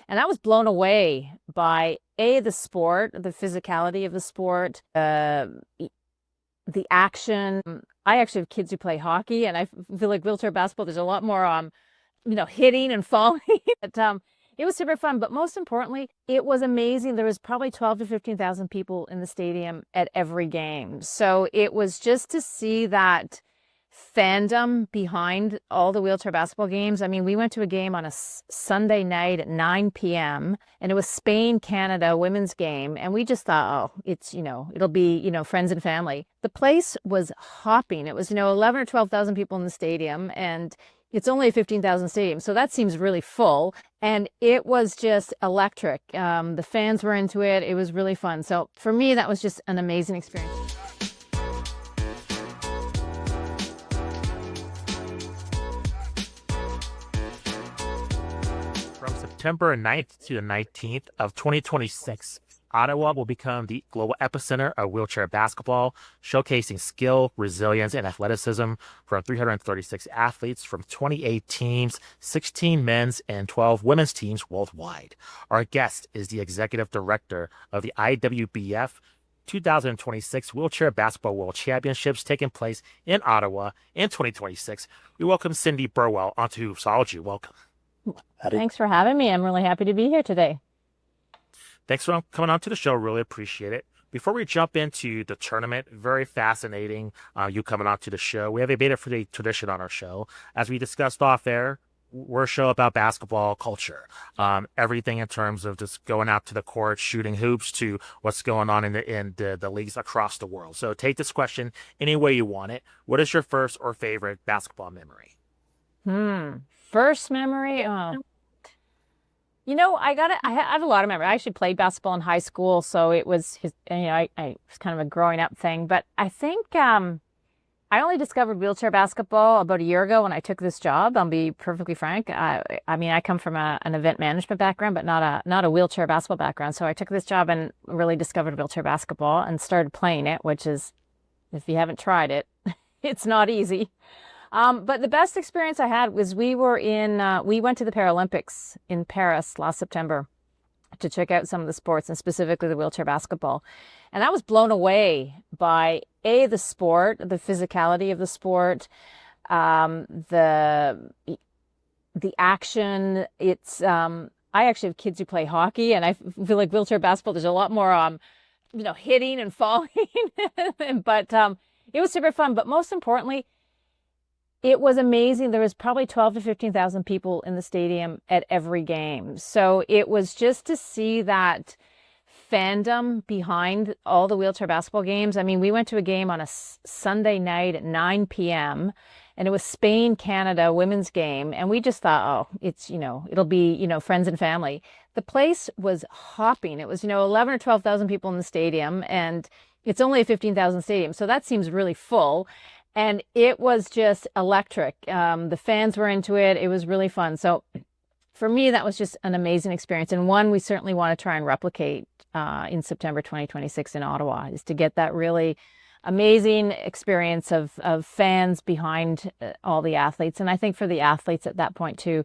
And I was blown away by the sport, the physicality of the sport, the action. I actually have kids who play hockey, and I feel like wheelchair basketball, there's a lot more hitting and falling. But it was super fun. But most importantly, it was amazing. There was probably 12 to 15,000 people in the stadium at every game. So it was just to see that fandom behind all the wheelchair basketball games. I mean, we went to a game on a Sunday night at 9 p.m. and it was Spain-Canada women's game. And we just thought, oh, it's, it'll be, friends and family. The place was hopping. It was, 11 or 12,000 people in the stadium, and it's only a 15,000 stadium. So that seems really full. And it was just electric. The fans were into it. It was really fun. So for me, that was just an amazing experience. From September 9th to the 19th of 2026, Ottawa will become the global epicenter of wheelchair basketball, showcasing skill, resilience, and athleticism from 336 athletes from 28 teams, 16 men's and 12 women's teams worldwide. Our guest is the executive director of the IWBF 2026 Wheelchair Basketball World Championships taking place in Ottawa in 2026. We welcome Cindy Burwell onto Hoopsology. Welcome. Thanks for having me. I'm really happy to be here today. Thanks for coming on to the show. Really appreciate it. Before we jump into the tournament, very fascinating you coming on to the show. We have a beta for the tradition on our show. As we discussed off air, we're a show about basketball culture. Everything in terms of just going out to the court, shooting hoops, to what's going on in the leagues across the world. So take this question any way you want it. What is your first or favorite basketball memory? First memory? I have a lot of memories. I actually played basketball in high school, so it was it was kind of a growing up thing. But I think I only discovered wheelchair basketball about a year ago when I took this job. I'll be perfectly frank. I come from an event management background, but not a wheelchair basketball background. So I took this job and really discovered wheelchair basketball and started playing it, which is, if you haven't tried it, it's not easy. But the best experience I had was we went to the Paralympics in Paris last September to check out some of the sports, and specifically the wheelchair basketball. And I was blown away by the sport, the physicality of the sport, the action. I actually have kids who play hockey, and I feel like wheelchair basketball, there's a lot more hitting and falling. But it was super fun. But most importantly, it was amazing. There was probably 12 to 15,000 people in the stadium at every game. So it was just to see that fandom behind all the wheelchair basketball games. I mean, we went to a game on a Sunday night at 9 p.m. and it was Spain-Canada women's game. And we just thought, oh, it's, it'll be, friends and family. The place was hopping. It was, 11 or 12,000 people in the stadium, and it's only a 15,000 stadium. So that seems really full. And it was just electric. The fans were into it. It was really fun. So for me, that was just an amazing experience. And one we certainly want to try and replicate in September 2026 in Ottawa, is to get that really amazing experience of fans behind all the athletes. And I think for the athletes at that point too,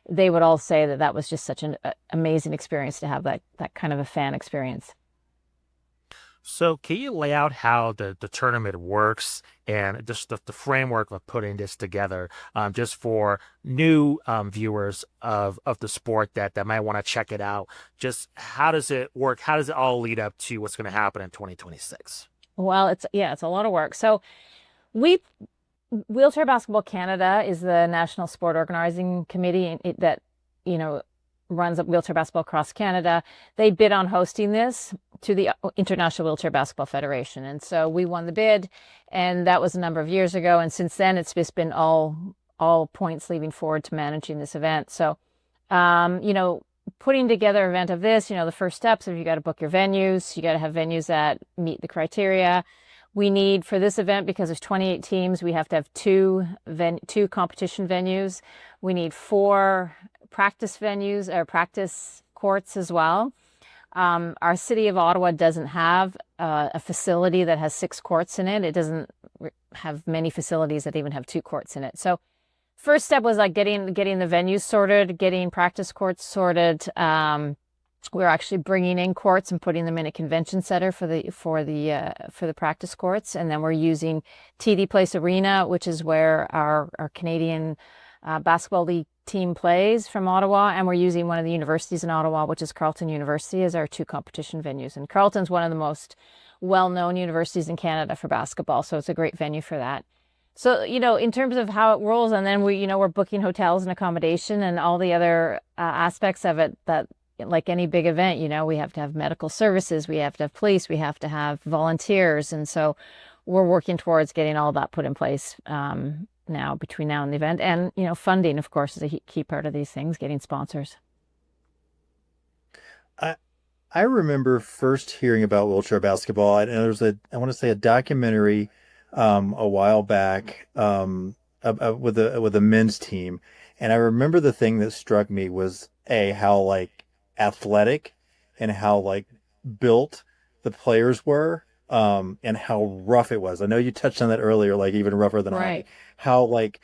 they would all say that was just such an amazing experience to have that kind of a fan experience. So can you lay out how the tournament works and just the framework of putting this together, just for new viewers of the sport that might want to check it out? Just how does it work? How does it all lead up to what's going to happen in 2026? Well, it's a lot of work. So Wheelchair Basketball Canada is the national sport organizing committee that runs up wheelchair basketball across Canada. They bid on hosting this to the International Wheelchair Basketball Federation. And so we won the bid, and that was a number of years ago. And since then, it's just been all points leading forward to managing this event. So, putting together an event of this, the first steps are you got to book your venues. You got to have venues that meet the criteria. We need, for this event, because there's 28 teams, we have to have two competition venues. We need 4 practice venues or practice courts as well. Our city of Ottawa doesn't have a facility that has 6 courts in it. It doesn't have many facilities that even have 2 courts in it. So first step was like getting the venues sorted, getting practice courts sorted. We're actually bringing in courts and putting them in a convention center for the practice courts, and then we're using TD Place Arena, which is where our Canadian basketball league team plays from Ottawa, and we're using one of the universities in Ottawa, which is Carleton University, as our two competition venues. And Carleton's one of the most well-known universities in Canada for basketball, so it's a great venue for that. So, in terms of how it rolls, and then we're booking hotels and accommodation and all the other aspects of it that, like any big event, we have to have medical services, we have to have police, we have to have volunteers. And so we're working towards getting all that put in place now between now and the event. And, funding, of course, is a key part of these things, getting sponsors. I remember first hearing about wheelchair basketball, and there was I want to say a documentary a while back with a men's team. And I remember the thing that struck me was how like athletic and how like built the players were, and how rough it was. I know you touched on that earlier, like even rougher than Right. how like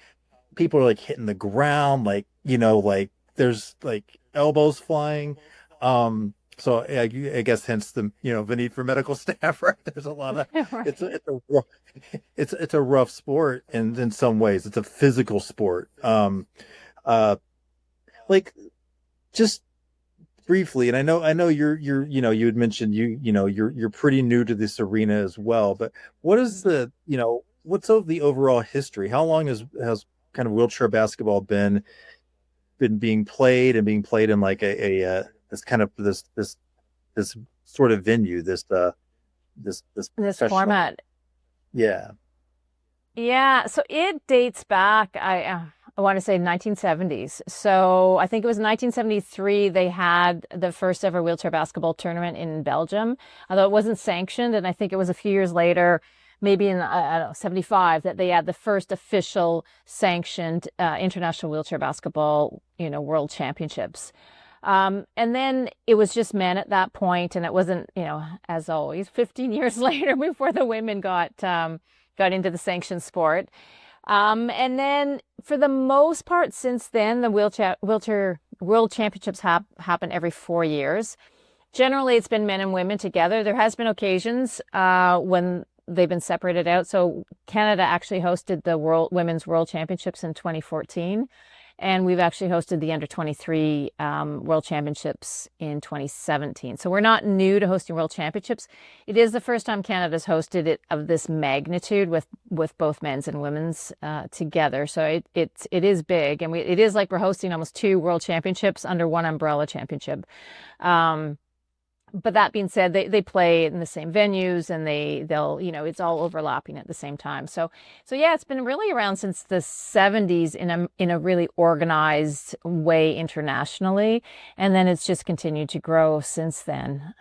people are like hitting the ground, like, like there's like elbows flying. So I guess hence the, the need for medical staff, right? There's a lot of, Right. it's a rough sport, and in some ways it's a physical sport. Like just briefly, and I know you're you had mentioned you're pretty new to this arena as well, but what is what's the overall history? How long has kind of wheelchair basketball been being played in like this kind of this sort of venue, this format? Yeah. Yeah, so it dates back, I want to say 1970s. So I think it was 1973 they had the first ever wheelchair basketball tournament in Belgium, although it wasn't sanctioned. And I think it was a few years later, maybe in I don't know, 75, that they had the first official sanctioned international wheelchair basketball, world championships. And then it was just men at that point, and it wasn't, as always, 15 years later before the women got into the sanctioned sport. And then for the most part since then, the wheelchair world championships happen every 4 years. Generally, it's been men and women together. There has been occasions when they've been separated out. So Canada actually hosted the women's world championships in 2014. And we've actually hosted the under-23 World Championships in 2017. So we're not new to hosting World Championships. It is the first time Canada's hosted it of this magnitude with both men's and women's together. So it is big, and it is like we're hosting almost two World Championships under one umbrella championship. But that being said, they play in the same venues, and they'll it's all overlapping at the same time. So yeah, it's been really around since the 70s in a really organized way internationally, and then it's just continued to grow since then.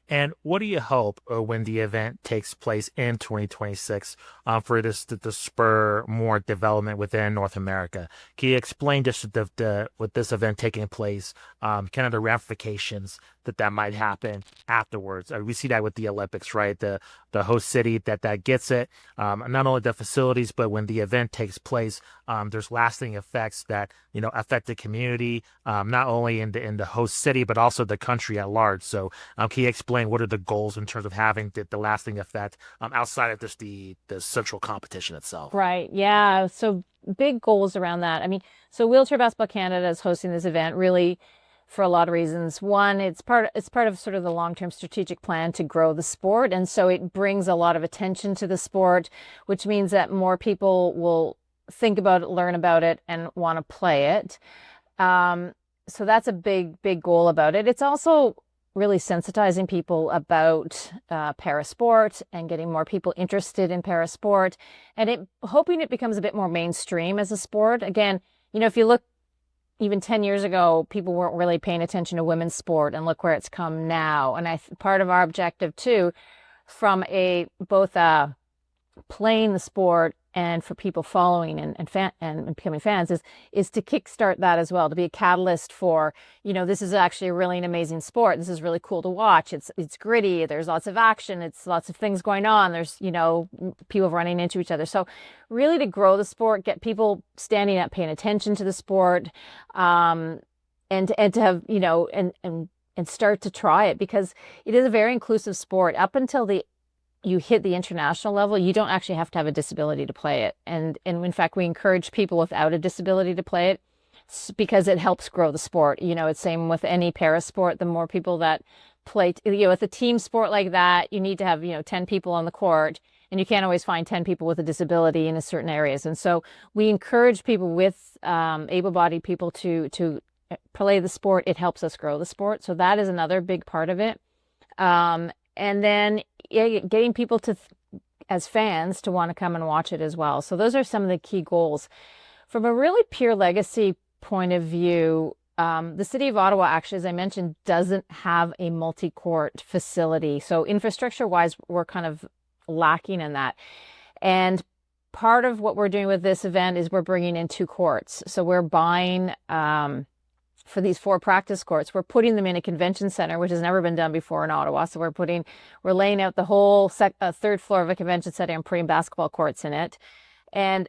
And what do you hope when the event takes place in 2026 for this to spur more development within North America? Can you explain just with this event taking place, kind of the ramifications that might happen afterwards? We see that with the Olympics, right? The host city that gets it, not only the facilities, but when the event takes place, there's lasting effects that affect the community, not only in the host city, but also the country at large. So can you explain what are the goals in terms of having the lasting effect outside of just the central competition itself? Right. Yeah. So big goals around that. I mean, so Wheelchair Basketball Canada is hosting this event really for a lot of reasons. One, it's part of sort of the long-term strategic plan to grow the sport. And so it brings a lot of attention to the sport, which means that more people will think about it, learn about it, and want to play it. So that's a big goal about it. It's also really sensitizing people about parasport and getting more people interested in parasport, and hoping it becomes a bit more mainstream as a sport. Again, if you look even 10 years ago, people weren't really paying attention to women's sport, and look where it's come now. And part of our objective too, from both playing the sport and for people following and becoming fans is to kickstart that as well, to be a catalyst for, this is actually a really an amazing sport. This is really cool to watch. It's gritty. There's lots of action. It's lots of things going on. There's, people running into each other. So really to grow the sport, get people standing up, paying attention to the sport, and to have, and start to try it, because it is a very inclusive sport. Up until you hit the international level, you don't actually have to have a disability to play it. And in fact, we encourage people without a disability to play it because it helps grow the sport. It's same with any para sport. The more people that play, with a team sport like that, you need to have, 10 people on the court, and you can't always find 10 people with a disability in certain areas. And so we encourage people with able-bodied people to play the sport. It helps us grow the sport. So that is another big part of it. And then getting people as fans to want to come and watch it as well. So those are some of the key goals. From a really pure legacy point of view, the city of Ottawa, actually, as I mentioned, doesn't have a multi-court facility. So infrastructure-wise, we're kind of lacking in that. And part of what we're doing with this event is we're bringing in 2 courts. So we're buying... for these 4 practice courts, we're putting them in a convention center, which has never been done before in Ottawa. So we're laying out the whole 3rd floor of a convention center and putting basketball courts in it. And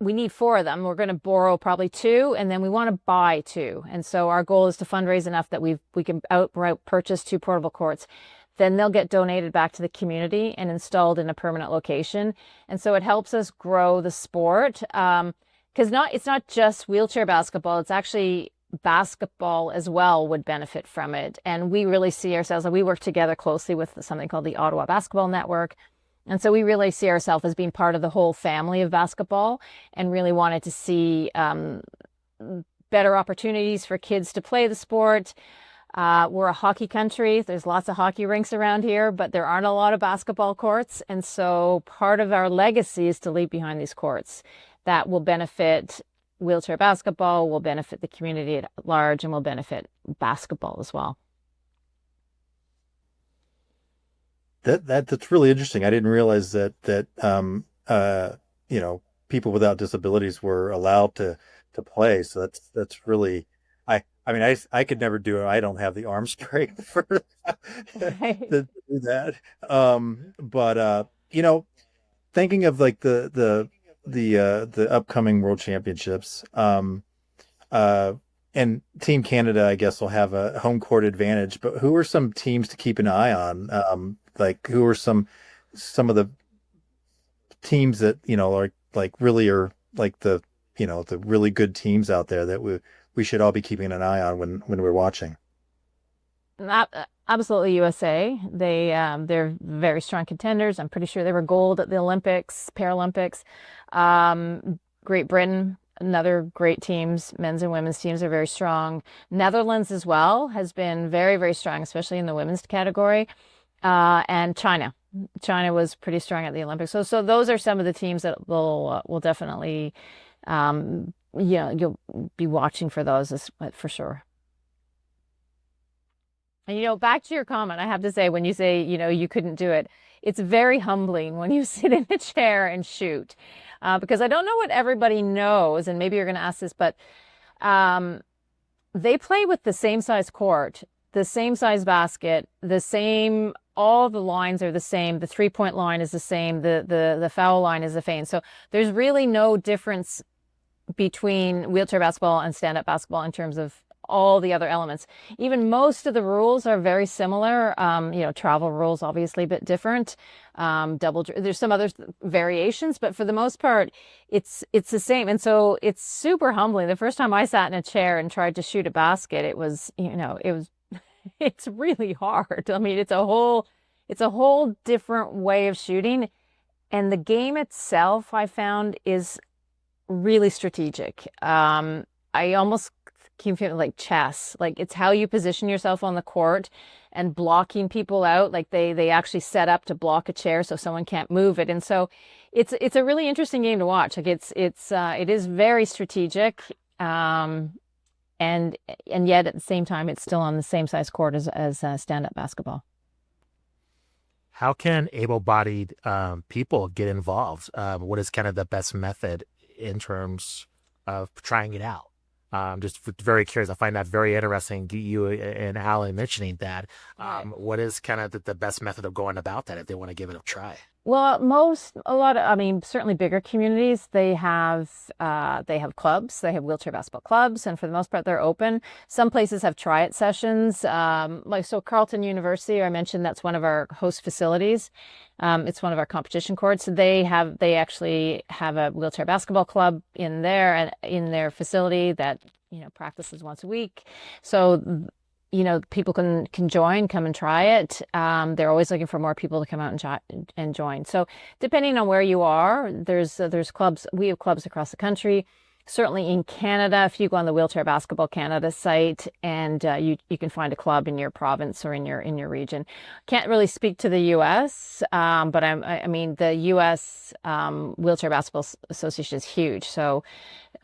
we need 4 of them. We're going to borrow probably 2, and then we want to buy 2. And so our goal is to fundraise enough that we can outright purchase 2 portable courts. Then they'll get donated back to the community and installed in a permanent location. And so it helps us grow the sport. Because it's not just wheelchair basketball, it's actually basketball as well would benefit from it. And we really see ourselves, we work together closely with something called the Ottawa Basketball Network. And so we really see ourselves as being part of the whole family of basketball, and really wanted to see better opportunities for kids to play the sport. We're a hockey country. There's lots of hockey rinks around here, but there aren't a lot of basketball courts. And so part of our legacy is to leave behind these courts that will benefit wheelchair basketball, will benefit the community at large, and will benefit basketball as well. That's really interesting. I didn't realize that people without disabilities were allowed to play. So that's really, I could never do it. I don't have the arm strength for Right. to do that. But thinking of like the upcoming World Championships, and Team Canada, I guess, will have a home court advantage. But who are some teams to keep an eye on? Who are some of the teams that are the really good teams out there that we should all be keeping an eye on when we're watching? Absolutely, USA. They're very strong contenders. I'm pretty sure they were gold at the Olympics, Paralympics. Great Britain, another great teams. Men's and women's teams are very strong. Netherlands as well has been very, very strong, especially in the women's category. And China. China was pretty strong at the Olympics. So those are some of the teams that will definitely, you'll be watching for those for sure. And, back to your comment, I have to say, when you say, you couldn't do it, it's very humbling when you sit in a chair and shoot. Because I don't know what everybody knows, and maybe you're going to ask this, but they play with the same size court, the same size basket, all the lines are the same. The 3-point line is the same. The foul line is the same. So there's really no difference between wheelchair basketball and stand-up basketball in terms of all the other elements. Even most of the rules are very similar. Travel rules obviously a bit different. There's some other variations, but for the most part, it's the same. And so it's super humbling. The first time I sat in a chair and tried to shoot a basket, it's really hard. I mean, it's a whole different way of shooting. And the game itself, I found, is really strategic. I almost keep feeling like chess. Like, it's how you position yourself on the court and blocking people out. Like they actually set up to block a chair so someone can't move it. And so it's a really interesting game to watch. Like it is very strategic. And yet at the same time, it's still on the same size court as stand-up basketball. How can able-bodied people get involved? What is kind of the best method in terms of trying it out? Just very curious. I find that very interesting. You and Allan mentioning that. Right. What is kind of the best method of going about that if they want to give it a try? Well, I mean, certainly bigger communities, they have clubs, they have wheelchair basketball clubs, and for the most part, they're open. Some places have try-it sessions, so Carleton University, I mentioned that's one of our host facilities. It's one of our competition courts. So they actually have a wheelchair basketball club in there and in their facility that, practices once a week. So people can join, come and try it. They're always looking for more people to come out and join. So depending on where you are, there's clubs. We have clubs across the country. Certainly in Canada, if you go on the Wheelchair Basketball Canada site, and you can find a club in your province or in your region. Can't really speak to the U.S., but I mean the U.S. Wheelchair Basketball Association is huge. So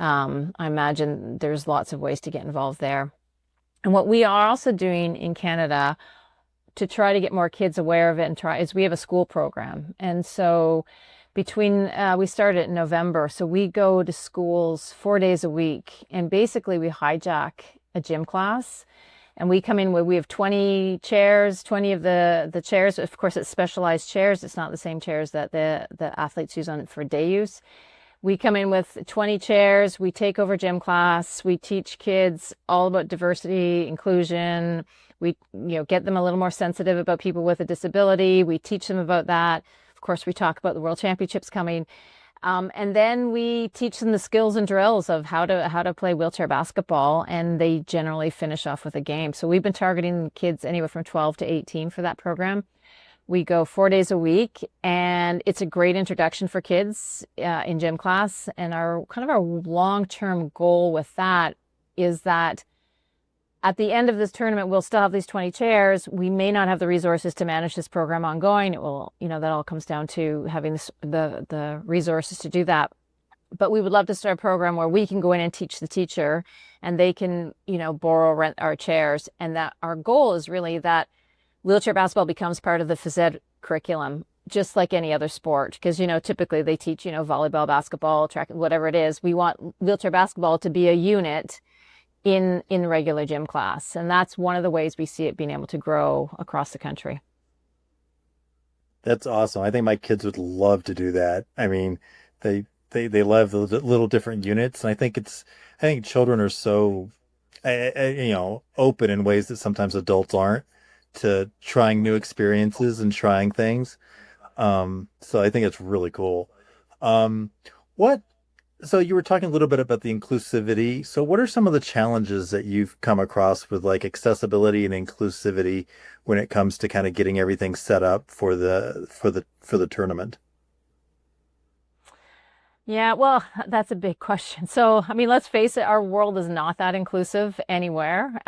I imagine there's lots of ways to get involved there. And what we are also doing in Canada to try to get more kids aware of it is we have a school program. And so we started in November. So we go to schools 4 days a week, and basically we hijack a gym class. And we come in where we have 20 chairs, 20 of the chairs. Of course, it's specialized chairs. It's not the same chairs that the athletes use for day use. We come in with 20 chairs, we take over gym class, we teach kids all about diversity, inclusion, we get them a little more sensitive about people with a disability, we teach them about that. Of course, we talk about the World Championships coming. And then we teach them the skills and drills of how to play wheelchair basketball, and they generally finish off with a game. So we've been targeting kids anywhere from 12 to 18 for that program. We go 4 days a week, and it's a great introduction for kids in gym class. And our long-term goal with that is that at the end of this tournament, we'll still have these 20 chairs. We may not have the resources to manage this program ongoing. It will, that all comes down to having the resources to do that. But we would love to start a program where we can go in and teach the teacher, and they can, rent our chairs. And that our goal is really that wheelchair basketball becomes part of the phys ed curriculum, just like any other sport. Because, typically they teach, volleyball, basketball, track, whatever it is. We want wheelchair basketball to be a unit in regular gym class. And that's one of the ways we see it being able to grow across the country. That's awesome. I think my kids would love to do that. I mean, they love the little different units. And I think children are so, open in ways that sometimes adults aren't, to trying new experiences and trying things. So I think it's really cool. So you were talking a little bit about the inclusivity. So what are some of the challenges that you've come across with like accessibility and inclusivity when it comes to kind of getting everything set up for the tournament? Yeah, well, that's a big question. So, I mean, let's face it, our world is not that inclusive anywhere.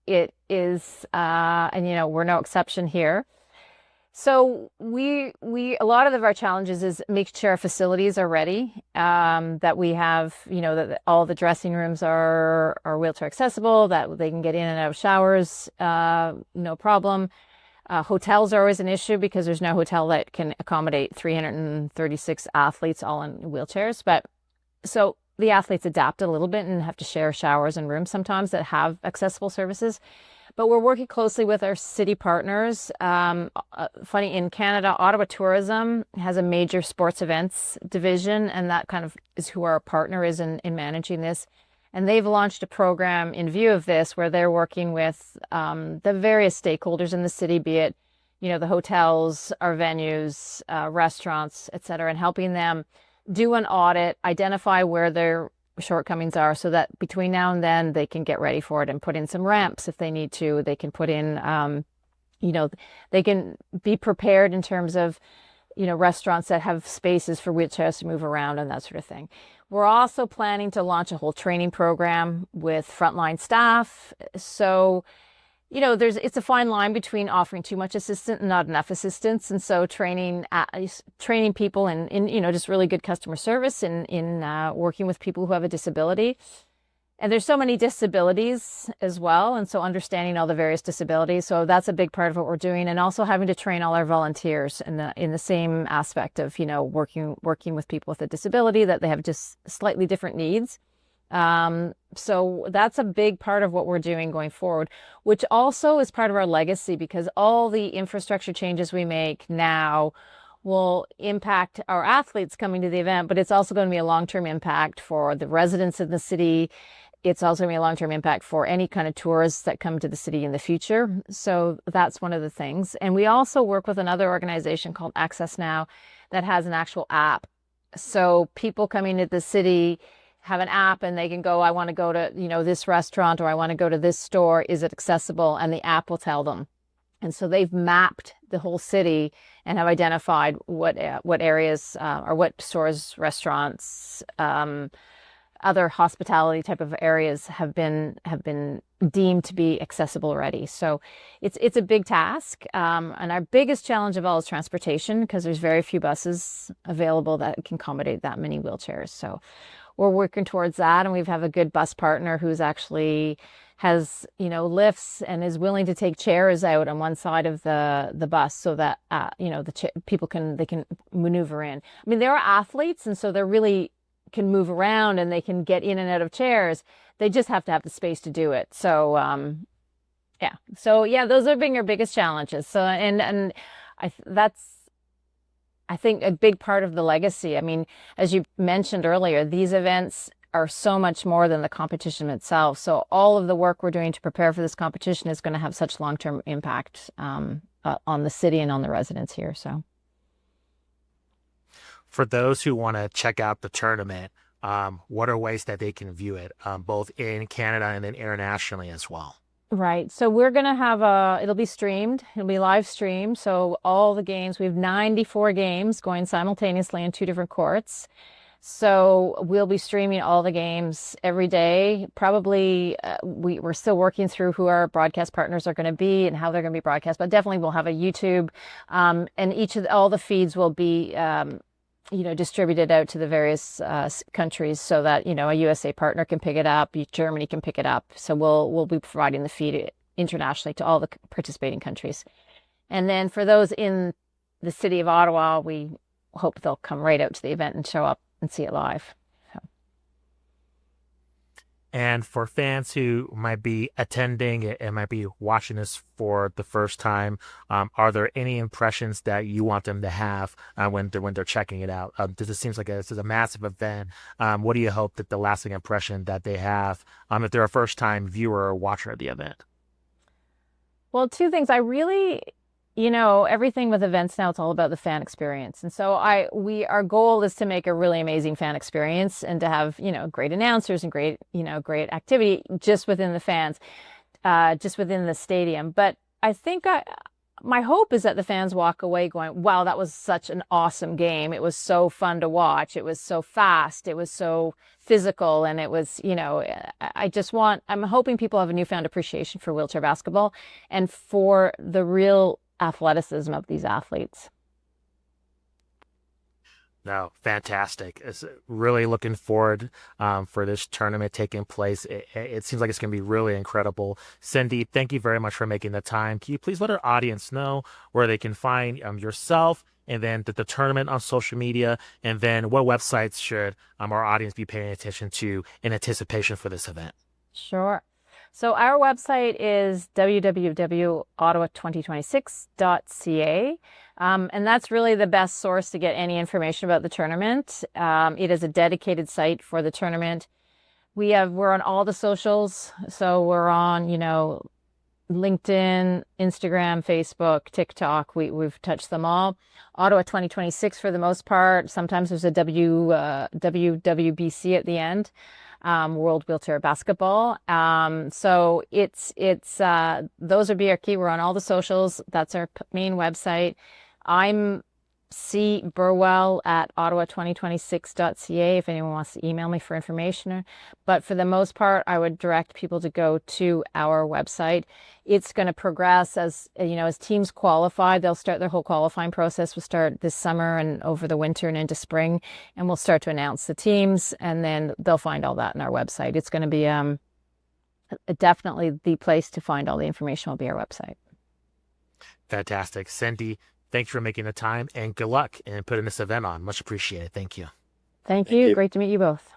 It is, and we're no exception here. So a lot of our challenges is making sure our facilities are ready, that we have, that all the dressing rooms are wheelchair accessible, that they can get in and out of showers, no problem. Hotels are always an issue because there's no hotel that can accommodate 336 athletes all in wheelchairs. But so the athletes adapt a little bit and have to share showers and rooms sometimes that have accessible services. But we're working closely with our city partners. Funny, in Canada, Ottawa Tourism has a major sports events division, and that kind of is who our partner is in managing this. And they've launched a program in view of this where they're working with the various stakeholders in the city, be it, the hotels, our venues, restaurants, et cetera, and helping them do an audit, identify where their shortcomings are so that between now and then they can get ready for it and put in some ramps if they need to. They can put in, they can be prepared in terms of, restaurants that have spaces for wheelchairs to move around and that sort of thing. We're also planning to launch a whole training program with frontline staff. So, it's a fine line between offering too much assistance and not enough assistance. And so training people in just really good customer service in working with people who have a disability. And there's so many disabilities as well. And so understanding all the various disabilities. So that's a big part of what we're doing. And also having to train all our volunteers in the same aspect of, working with people with a disability, that they have just slightly different needs. So that's a big part of what we're doing going forward, which also is part of our legacy, because all the infrastructure changes we make now will impact our athletes coming to the event, but it's also going to be a long-term impact for the residents of the city. It's also going to be a long-term impact for any kind of tourists that come to the city in the future. So that's one of the things. And we also work with another organization called Access Now that has an actual app. So people coming to the city have an app and they can go, I want to go to, this restaurant, or I want to go to this store. Is it accessible? And the app will tell them. And so they've mapped the whole city and have identified what areas or what stores, restaurants, other hospitality type of areas have been deemed to be accessible already. So it's a big task. And our biggest challenge of all is transportation, because there's very few buses available that can accommodate that many wheelchairs. So we're working towards that, and we have a good bus partner who's actually has lifts and is willing to take chairs out on one side of the bus, so that people can maneuver in. I mean, there are athletes, and so they're really can move around and they can get in and out of chairs. They just have to have the space to do it. So those are being our biggest challenges. So I think a big part of the legacy. I mean, as you mentioned earlier, these events are so much more than the competition itself. So all of the work we're doing to prepare for this competition is going to have such long-term impact on the city and on the residents here. So for those who want to check out the tournament, what are ways that they can view it, both in Canada and then internationally as well? Right. So we're going to have it'll be streamed. It'll be live streamed. So all the games, we have 94 games going simultaneously in 2 different courts. So we'll be streaming all the games every day. Probably we're still working through who our broadcast partners are going to be and how they're going to be broadcast, but definitely we'll have a YouTube, and all the feeds will be distributed out to the various countries, so that a USA partner can pick it up, Germany can pick it up. So we'll be providing the feed internationally to all the participating countries. And then for those in the city of Ottawa, we hope they'll come right out to the event and show up and see it live. And for fans who might be attending and might be watching this for the first time, are there any impressions that you want them to have when they're checking it out? This seems like this is a massive event. What do you hope that the lasting impression that they have if they're a first-time viewer or watcher of the event? Well, 2 things. I really, everything with events now, it's all about the fan experience. And so our goal is to make a really amazing fan experience and to have, great announcers and great activity just within the fans, just within the stadium. But I think my hope is that the fans walk away going, wow, that was such an awesome game. It was so fun to watch. It was so fast. It was so physical. And it was, I'm hoping people have a newfound appreciation for wheelchair basketball and for the real athleticism of these athletes. No, fantastic. It's really looking forward for this tournament taking place. It seems like it's going to be really incredible. Cindy, thank you very much for making the time. Can you please let our audience know where they can find yourself, and then the tournament on social media, and then what websites should our audience be paying attention to in anticipation for this event? Sure. So our website is www.ottawa2026.ca. And that's really the best source to get any information about the tournament. It is a dedicated site for the tournament. We're on all the socials. So we're on, LinkedIn, Instagram, Facebook, TikTok. We've touched them all. Ottawa 2026 for the most part. Sometimes there's a WWBC at the end. World Wheelchair Basketball. So it's those would be our key. We're on all the socials. That's our main website. I'm C Burwell at ottawa2026.ca if anyone wants to email me for information. But for the most part, I would direct people to go to our website. It's going to progress as teams qualify. They'll start their whole qualifying process. Will start this summer and over the winter and into spring, and we'll start to announce the teams, and then they'll find all that on our website. It's going to be definitely the place to find all the information will be our website. Fantastic. Cindy, thanks for making the time, and good luck in putting this event on. Much appreciated. Thank you. Thank you. Great to meet you both.